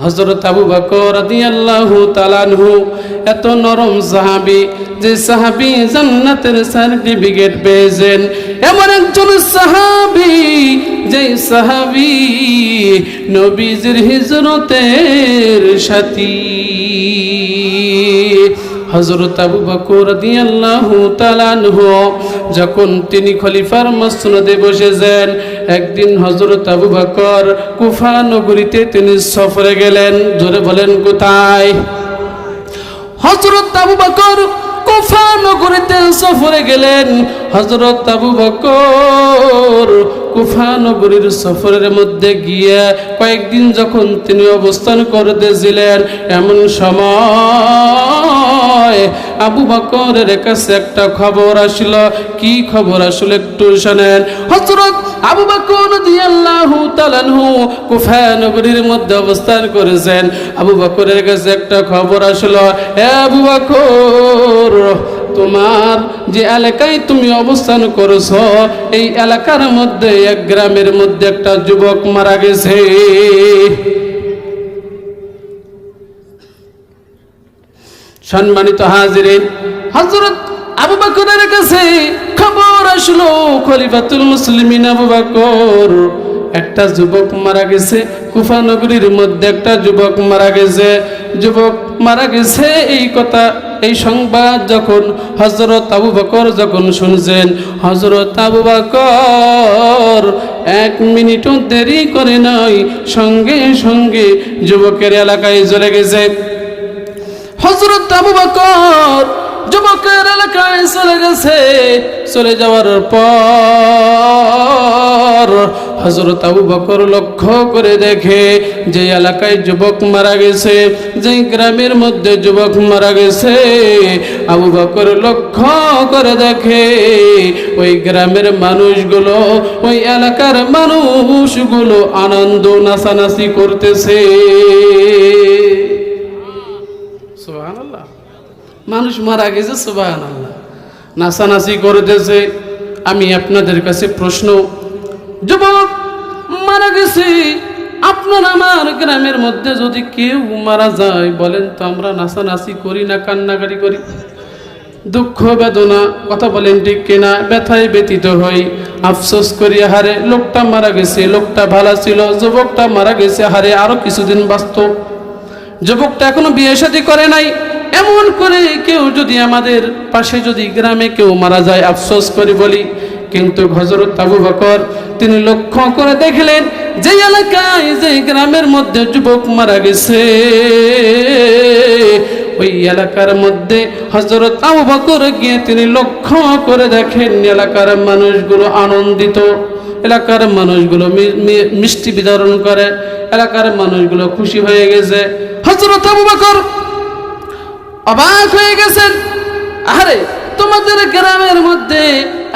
হযরত আবু বকর রাদিয়াল্লাহু তাআলা আনহু এত নরম সাহাবী, যে সাহাবী জান্নাতের সার্টিফিকেট পেয়েছেন, এমন একজন সাহাবী যে সাহাবী নবীজির হিজরতের সাথী। হযরত আবু বকর রাদিয়াল্লাহু তাআলা আনহু যখন তিনি খলিফার মসনদে বসেছেন, একদিন হযরত আবু বকর কুফা নগরীতে তিনি সফরে গেলেন। জোরে বলেন কোথায়? হযরত আবু বকর কুফা নগরীতে সফরে গেলেন। হযরত আবু বকর কুফা নগরীর সফরের মধ্যে গিয়ে কয়েকদিন যখন তিনি অবস্থান করতেছিলেন, এমন সময় আবু বকরের কাছে একটা খবর আসলো। কি খবর আসলে একটু শুনেন। হযরত আবু বকর রাদিয়াল্লাহু তাআলা আনহু কুফা নগরীর মধ্যে অবস্থান করেছেন। আবু বকরের কাছে একটা খবর আসলো, হে আবু বকর, তোমার যে এলাকায় তুমি অবস্থান করেছো, এই এলাকার মধ্যে এক গ্রামের মধ্যে একটা যুবক মারা গেছে। সম্মানিত হাজিরিন, হযরত আবু বকরের কাছে খবর আসলো, খলিফাতুল মুসলিমিন আবু বকর, একটা যুবক মারা গেছে। কুফা নগরীর মধ্যে একটা যুবক মারা গেছে, যুবক মারা গেছে। এই কথা, এই সংবাদ যখন হযরত আবু বকর যখন শুনছেন, হযরত আবু বকর এক মিনিটও দেরি করে নাই, সঙ্গে সঙ্গে যুবকের এলাকায় চলে গেছে। হযরত আবু বকর যুবকের এলাকায় চলে গেছে। চলে যাওয়ার পর হযরত আবু বকর লক্ষ্য করে দেখে যে এলাকায় যুবক মারা গেছে, যে গ্রামের মধ্যে যুবক মারা গেছে, আবু বকর লক্ষ্য করে দেখে ওই গ্রামের মানুষগুলো, ওই এলাকার মানুষগুলো আনন্দ নাচানাচি করতেছে। সুবহানাল্লাহ, মানুষ মারা গেছে, সুবহানাল্লাহ, নাচানাচি করতেছে। আমি আপনাদের কাছে প্রশ্ন, যুবক মারা গেছে, আপনার আমার গ্রামের মধ্যে যদি কেউ মারা যায়, বলেন তো আমরা নাচানাচি করি না কান্নাকাটি করি? দুঃখ বেদনা, কথা বলেন ঠিক কিনা? ব্যথায় ব্যতীত হই, আফসোস করি, হারে লোকটা মারা গেছে, লোকটা ভালো ছিল, যুবকটা মারা গেছে, হারে আরো কিছুদিন বাঁচত, যুবকটা এখনো বিয়ে শাদী করে নাই। এমন করে কেউ যদি আমাদের পাশে যদি গ্রামে কেউ মারা যায়, আফসোস করি বলি। কিন্তু হযরত আবু বকর তিনি লক্ষ্য করে দেখলেন যে এলাকায়, যে গ্রামের মধ্যে যুবক মারা গেছে, ওই এলাকার মধ্যে হযরত আবু বকর গিয়ে তিনি লক্ষ্য করে দেখেন এলাকার মানুষগুলো আনন্দিত, এলাকার মানুষগুলো মিষ্টি বিতরণ করে, এলাকার মানুষগুলো খুশি হয়ে গেছে। হযরত আবু বকর অবাক হয়ে গেছেন, আরে তোমাদের গ্রামের মধ্যে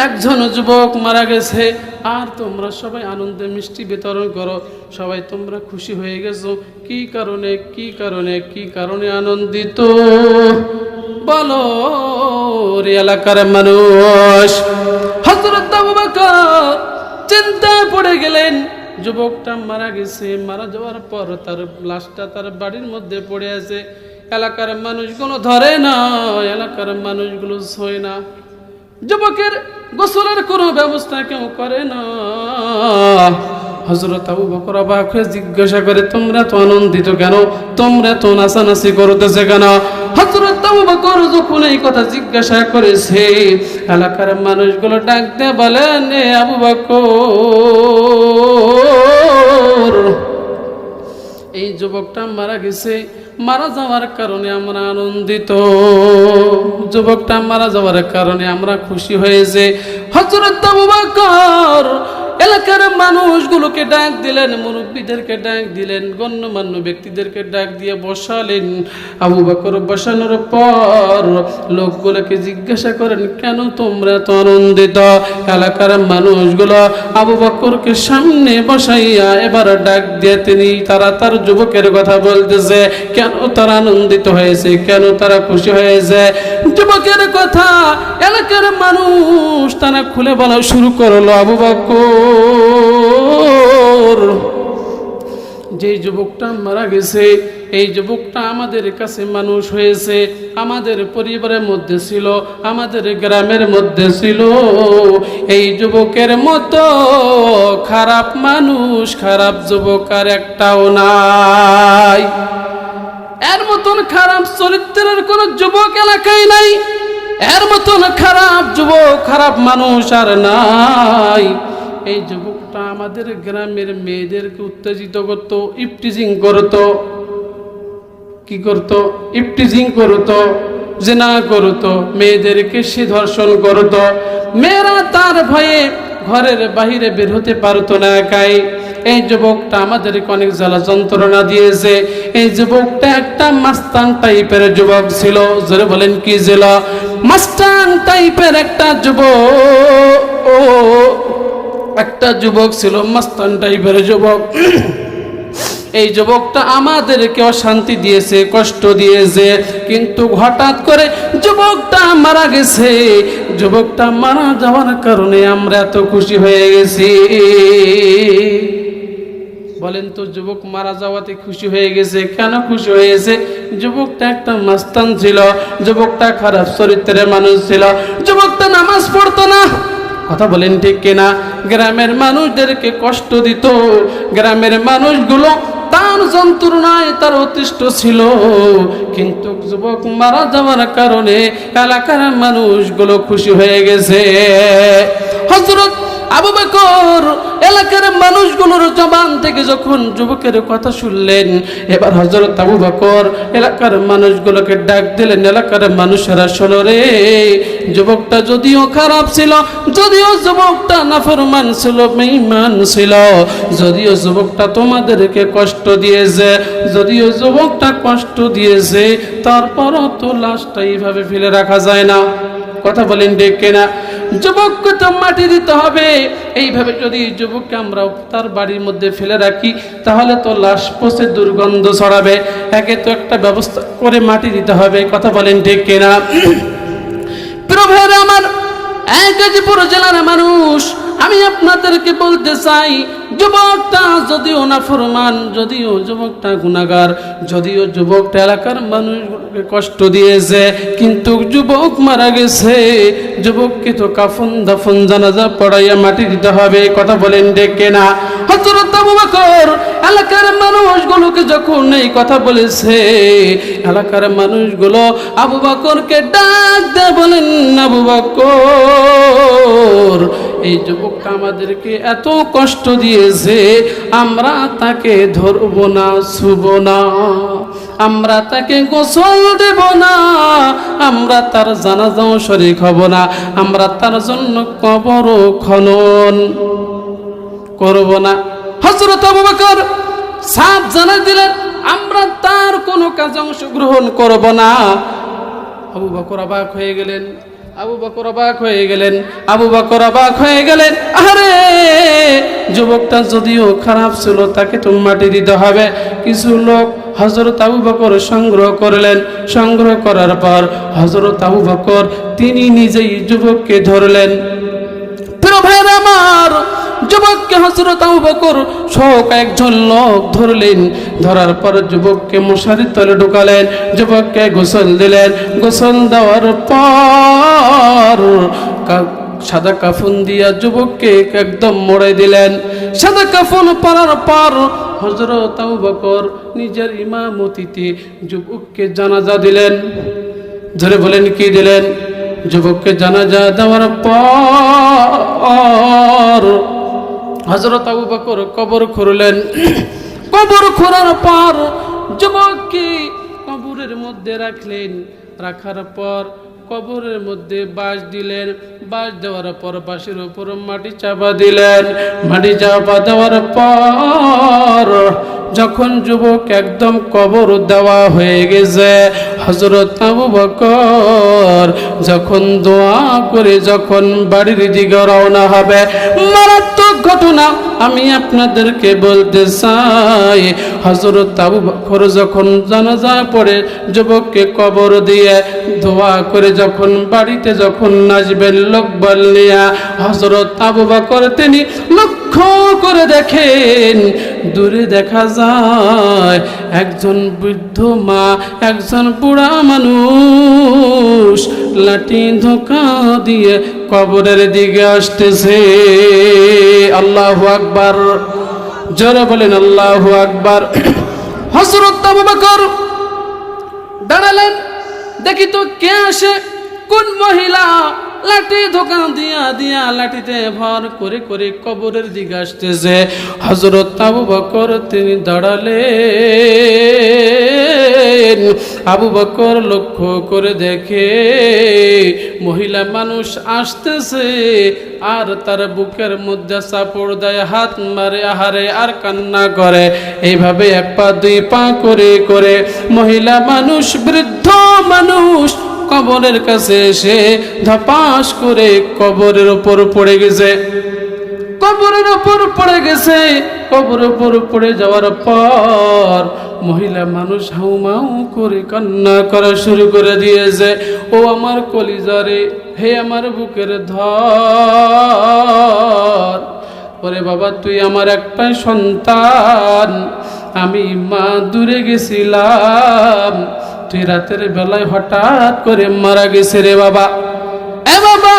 একজন যুবক মারা গেছে, আর তোমরা সবাই আনন্দে মিষ্টি বিতরণ করো, সবাই তোমরা খুশি হয়ে গেছো, কি কারণে, কি কারণে, কি কারণে আনন্দিত বলো রে এলাকার মানুষ? হযরত আবু বকর চিন্তায় পড়ে গেলেন। যুবকটা মারা গেছে, মারা যাওয়ার পর তার লাশটা তার বাড়ির মধ্যে পড়ে আছে, এলাকার মানুষগুলো ধরে না, এলাকার মানুষগুলো ছয় না, যুবকের গোসলের কোনো ব্যবস্থা কেউ করে না। হযরত আবু বকর অবাক হয়ে জিজ্ঞাসা করে, তোমরা তো আনন্দিত কেন, তোমরা তো নাচানাচি করতেছে কেন? হযরত আবু বকর যখন এই কথা জিজ্ঞাসা করেছে, এলাকার মানুষগুলো ডাক দিয়ে বলেন, এ আবু বকর, এই যুবকটা মারা গেছে, মারা যাওয়ার কারণে আমরা আনন্দিত, যুবকটা মারা যাওয়ার কারণে আমরা খুশি হয়েছে। হযরত আবু বকর এলাকার মানুষগুলোকে ডাক দিলেন, মুরব্বীদেরকে ডাক দিলেন, গণ্যমান্য ব্যক্তিদেরকে ডাক দিয়ে বসালেন। আবু বকর বসানোর পর লোকগুলোকে জিজ্ঞাসা করেন, কেন তোমরা এত আনন্দিত? এলাকার মানুষগুলো আবু বকরকে সামনে বসাইয়া এবার ডাক দিয়ে তিনি তার যুবকের কথা বলতেছে, কেন তারা আনন্দিত হয়েছে, কেন তারা খুশি হয়েছে। যুবকের কথা এলাকার মানুষ তারা খুলে বলা শুরু করলো। আবু বকর যেই যুবকটা মারা গেছে, এই যুবকটা আমাদের কাছে মানুষ হয়েছে, আমাদের পরিবারের মধ্যে ছিল, আমাদের গ্রামের মধ্যে ছিল। এই যুবকের মতো খারাপ মানুষ, খারাপ যুবক আর একটাও নাই। এর মতন খারাপ চরিত্রের কোন যুবক এলাকায় নাই, এর মতন খারাপ যুবক, খারাপ মানুষ আর নাই। এই যুবকটা আমাদের গ্রামের মেয়েদেরকে উত্তেজিত করত, ইফটিজিং করত। কি করত? ইফটিজিং করত, জিনা করত, মেয়েদেরকে সে ধর্ষণ করত। মেয়েরা তার ভয়ে ঘরের বাহিরে বের হতে পারতো না একাই। এই যুবকটা আমাদেরকে অনেক জ্বালা যন্ত্রণা দিয়েছে। এই যুবকটা একটা মাস্তান টাইপের যুবক ছিল। জোরে বলেন কি ছিল? মাস্তান টাইপের একটা যুবক, একটা যুবক ছিল, মাস্তান টাইপের যুবক। এই যুবকটা আমাদেরকে অশান্তি দিয়েছে, কষ্ট দিয়েছে, কিন্তু হঠাৎ করে যুবকটা মারা গেছে। যুবকটা মারা যাওয়ার কারণে আমরা এত খুশি হয়ে গেছি। বলেন তো, যুবক মারা যাওয়াতে খুশি হয়ে গেছে কেন? খুশি হয়েছে, যুবকটা একটা মাস্তান ছিল, যুবকটা খারাপ চরিত্রের মানুষ ছিল, যুবকটা নামাজ পড়তো না। কথা বলেন ঠিক কিনা? গ্রামের মানুষদেরকে কষ্ট দিত, গ্রামের মানুষগুলো তার যন্ত্রণায় তার অতিষ্ঠ ছিল। কিন্তু যুবক মারা যাওয়ার কারণে এলাকার মানুষগুলো খুশি হয়ে গেছে। হযরত আবু বকর এলাকার মানুষগুলোর জবান থেকে যখন যুবকের কথা শুনলেন, এবার হযরত আবু বকর এলাকার মানুষগুলোকে ডাক দিলেন, এলাকার মানুষেরা শোনো রে, যুবকটা যদিও খারাপ ছিল, যদিও যুবকটা নাফরমান ছিল, বেঈমান ছিল, যদিও যুবকটা তোমাদেরকে কষ্ট দিয়েছে, যদিও যুবকটা কষ্ট দিয়েছে, তারপরও তো লাশটা এইভাবে ফেলে রাখা যায় না। কথা বলেন ঠিক কিনা? যুবককে তো মাটি দিতে হবে। এইভাবে যদি যুবককে আমরা তার বাড়ির মধ্যে ফেলে রাখি, তাহলে তো লাশ পচে দুর্গন্ধ ছড়াবে। একে তো একটা ব্যবস্থা করে মাটি দিতে হবে। কথা বলেন ঠিক কিনা? প্রিয় ভাইরা আমার, গাজীপুর জেলার মানুষ, আমি আপনাদেরকে বলতে চাই, যুবকটা যদিও নাফরমান, যদিও যুবকটা গুনাহগার, যদিও যুবকটা এলাকার মানুষকে কষ্ট দিয়েছে, কিন্তু যুবক মারা গেছে, যুবককে তো কাফন দাফন জানাজা পড়াইয়া মাটি দিতে হবে। কথা বলেন ঠিক কিনা? হযরত আবু বকর এলাকার মানুষগুলোকে যখন এই কথা বলেছে, এলাকার মানুষগুলো আবু বকরকে ডাক দিয়ে বলেন, আবু বকর, এই যুবকটা আমাদেরকে এত কষ্ট দিয়েছে, আমরা তাকে ধরবো না, ছুব না, আমরা তাকে গোসল দেব না, আমরা তার জানাজাও শরীক হব না, আমরা তার জন্য কবর খনন করব না। হযরত আবু বকর সাফ জানাই দিলেন, আমরা তার কোনো কাজে অংশগ্রহণ করব না। আবু বকর অবাক হয়ে গেলেন, আবু বকর অবাক হয়ে গেলেন, আবু বকর অবাক হয়ে গেলেন। আরে, যুবকটা যদিও খারাপ ছিল, তাকে তো মাটি দিতে হবে। কিছু লোক হযরত আবু বকর সংগ্রহ করলেন। সংগ্রহ করার পর হযরত আবু বকর তিনি নিজেই যুবককে ধরলেন। প্রিয় ভাইরা আমার, যুবককে হযরত আবু বকর সহ কয়েকজন লোক ধরলেন। ধরার পর যুবককে মশারির তলে ঢুকালেন, যুবককে গোসল দিলেন। গোসল দেওয়ার পর সাদা কাফন দিয়া যুবককে একদম মোড়াই দিলেন। সাদা কাফন পরার পর হযরত আবু বকর নিজের ইমামতিতে যুবককে জানাজা দিলেন। ধরে বলেন কি দিলেন? যুবককে জানাজা দেওয়ার পর হযরত আবু বকর কবর খুঁড়লেন। কবর খোঁড়ার পর যুবককে কবরের মধ্যে রাখলেন। রাখার পর কবরের মধ্যে বাঁশ দিলেন। বাঁশ দেওয়ার পর বাঁশের উপর মাটি চাপা দিলেন। মাটি চাপা দেওয়ার পর যখন যুবক একদম কবর দেওয়া হয়ে গেছে, হযরত আবু বকর যখন দোয়া করে যখন বাড়ির দিকে রওনা হবে, মারাত্মক ঘটনা আমি আপনাদেরকে বলতে চাই। হযরত আবু বকর যখন জানাজা পড়ে যুবককে কবর দিয়ে দোয়া করে যখন বাড়িতে যখন আসবেন লোকবল নিয়া, হযরত আবু বকর তিনি লক্ষ্য করে দেখেন দূরে দেখা যায় একজন বৃদ্ধ মা, একজন বুড়া মানুষ লাঠি ধোঁকা দিয়ে কবরের দিকে আসতেছে। আল্লাহু আকবার, জোরে বলেন আল্লাহু আকবার। হযরত আবু বকর দাঁড়ালেন, দেখি তো কে আসে, কোন মহিলা লাঠি ধোকা দিয়া দিয়া লাঠিতে ভর করে করে কবরের দিকে আসতেছে। হযরত আবু বকর তিনি দাঁড়ালেন। আবু বকর লক্ষ্য করে দেখে মহিলা মানুষ আসতেছে আর তার বুকের মধ্যে চাপড় দেয়, হাত মারে, আহারে আর কান্না করে। এইভাবে এক পা দুই পা করে করে মহিলা মানুষ, বৃদ্ধ মানুষ কবরের কাছে এসে ধপাস করে কবরের উপর পড়ে গেছে। কবরের উপর পড়ে গেছে। কবরের উপর পড়ে যাওয়ার পর মহিলা মানুষ হাউমাউ করে কান্না করা শুরু করে দিয়েছে। ও আমার কলিজারে, হে আমার বুকের ধর, ওরে বাবা তুই আমার একটাই সন্তান, আমি মা দূরে গেছিলাম, তুই রাতের বেলায় হঠাৎ করে মারা গেছে রে বাবা। এ বাবা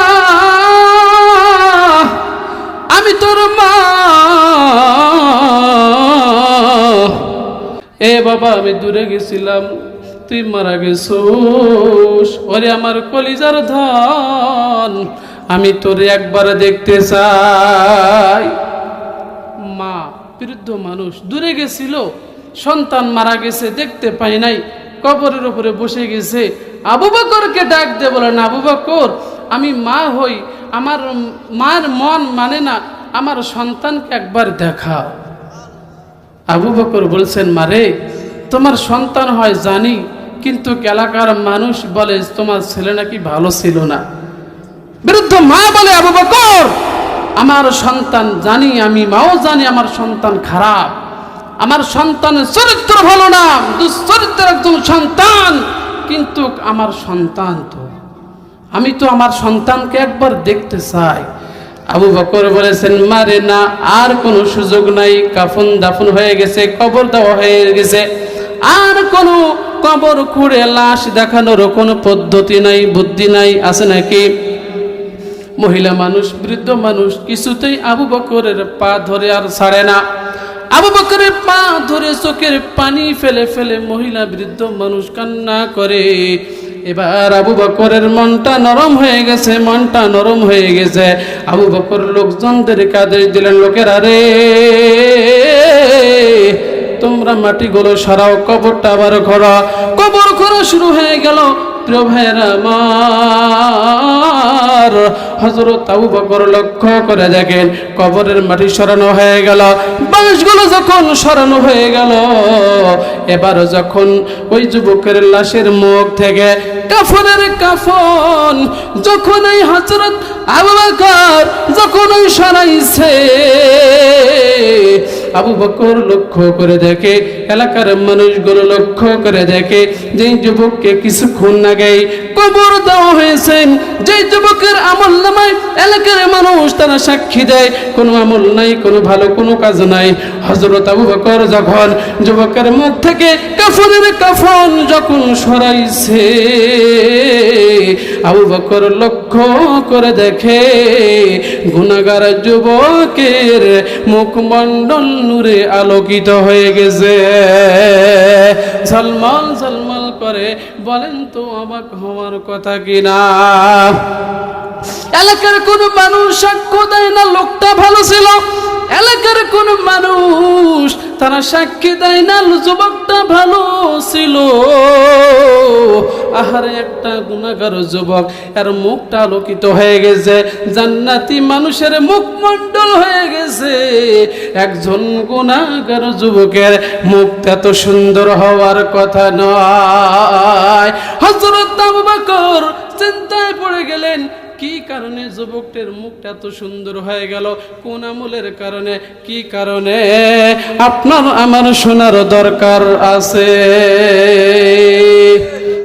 আমি তোর মা, এ বাবা আমি দূরে গেছিলাম, তুই মারা গেছোস। ওরে আমার কলিজার ধন, আমি তোরে একবার দেখতে চাই। মা বৃদ্ধ মানুষ দূরে গেছিল, সন্তান মারা গেছে, দেখতে পাই নাই, কবরের উপরে বসে গেছে। আবু বকরকে ডাক দিয়ে বলেন, আবু বকর আমি মা হই, আমার মার মন মানে না, আমার সন্তানকে একবার দেখাও। আবু বকর বলছেন, মারে তোমার সন্তান হয় জানি, কিন্তু এলাকার মানুষ বলে তোমার ছেলে নাকি ভালো ছিল না। বৃদ্ধ মা বলে, আবু বকর আমার সন্তান জানি, আমি মাও জানি আমার সন্তান খারাপ, আমার সন্তানের চরিত্র ভালো না, দুশ্চরিত্রের একজন সন্তান, কিন্তু আমার সন্তান তো, আমি তো আমার সন্তানকে একবার দেখতে চাই। আবু বকর বলেছেন, মারে না, আর কোনো সুযোগ নাই, কাফন দাফন হয়ে গেছে, কবর দেওয়া হয়ে গেছে, আর কোনো কবর খুঁড়ে লাশ দেখানোর কোনো পদ্ধতি নাই, বুদ্ধি নাই, আছে নাকি? মহিলা মানুষ, বৃদ্ধ মানুষ কিছুতেই আবু বকরের পা ধরে আর ছাড়ে না। আবু বকরের পা ধরে চোখের পানি ফেলে ফেলে মহিলা বৃদ্ধ মানুষ কান্না করে। এবার আবু বকরের মনটা নরম হয়ে গেছে, মনটা নরম হয়ে গেছে। আবু বকর লোকজনদেরকে আদেশ দিলেন, লোকেরা রে তোমরা মাটিগুলো সরাও, কবরটা আবার খোঁড়া। কবর খোঁড়া শুরু হয়ে গেল। প্রিয় ভাইয়েরা আমার, হযরত আবু বকর লক্ষ্য করে দেখেন কবরের মাটি সরানো হয়ে গেল, বাঁশগুলো যখন সরানো হয়ে গেল, এবার যখন ওই যুবকের লাশের মুখ থেকে কাফনের কাফন যখন এই হযরত আবু বকর যখন ওই সরাইছে, আবু বকর লক্ষ্য করে দেখে, এলাকার মানুষগুলো লক্ষ্য করে দেখে, যে যুবককে কিছুক্ষণ আগে কবর দেওয়া হয়েছে, যে যুবকের আমল নামায় এলাকার মানুষ তারা সাক্ষী দেয় কোনো আমল নাই, কোনো ভালো কোনো কাজ নাই। হযরত আবু বকর যখন যুবকের মুখ থেকে কাফনের কাফন যখন সরাইছে, আবু বকর লক্ষ্য করে দেখে গুনাহগার যুবকের মুখমণ্ডল নূরে আলোকিত হয়ে গেছে, ঝলমল ঝলমল করে। বলেন তো অবাক হওয়ার কথা কিনা? এলাকার কোন মানুষ সাক্ষ্য দেয় না লোকটা ভালো ছিল, এলাকার কোন মানুষ তারা সাক্ষী দেয় না যুবকটা ভালো ছিল। আহারে একটা গুনাহগার যুবক, এর মুখটা আলোকিত হয়ে গেছে, জান্নাতি মানুষের মুখমণ্ডল হয়ে গেছে। একজন গুনাহগার যুবকের মুখটা এত সুন্দর হওয়ার কথা নয়। হযরত আবু বকর চিন্তায় পড়ে গেলেন, কি কারণে যুবকটির মুখটা এত সুন্দর হয়ে গেল, কোন আমলের কারণে, কি কারণে? আপনার আমার শোনার দরকার আছে।